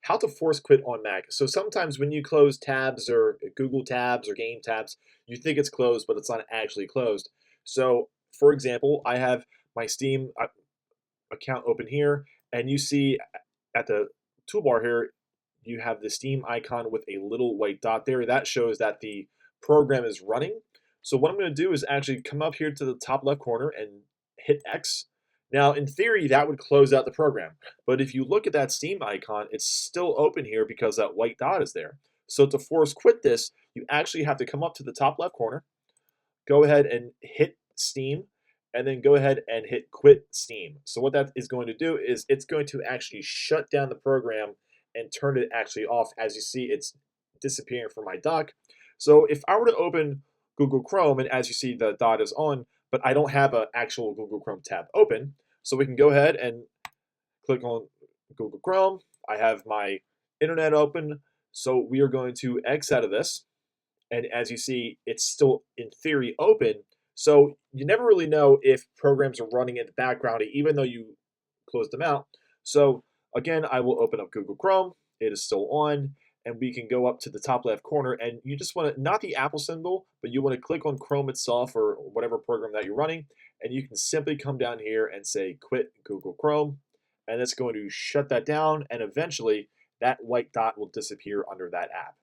how to force quit on Mac. So sometimes when you close tabs or Google tabs or game tabs, you think it's closed, but it's not actually closed. So for example, I have my Steam account open here, and you see at the toolbar here, you have the Steam icon with a little white dot there. That shows that the program is running. So what I'm going to do is actually come up here to the top left corner and hit X. Now, in theory, that would close out the program. But if you look at that Steam icon, it's still open here because that white dot is there. So to force quit this, you actually have to come up to the top left corner, go ahead and hit Steam, and then go ahead and hit quit Steam. So what that is going to do is it's going to actually shut down the program and turn it actually off. As you see, it's disappearing from my dock. So if I were to open Google Chrome, and as you see, the dot is on, but I don't have an actual Google Chrome tab open, so we can go ahead and click on Google Chrome. I have my internet open, so we are going to X out of this. And as you see, it's still in theory open. So you never really know if programs are running in the background, even though you close them out. So again, I will open up Google Chrome. It is still on, and we can go up to the top left corner, and you just want to, not the Apple symbol, but you want to click on Chrome itself or whatever program that you're running, and you can simply come down here and say quit Google Chrome, and it's going to shut that down, and eventually that white dot will disappear under that app.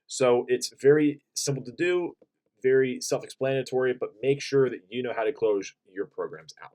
So it's very simple to do, very self-explanatory, but make sure that you know how to close your programs out.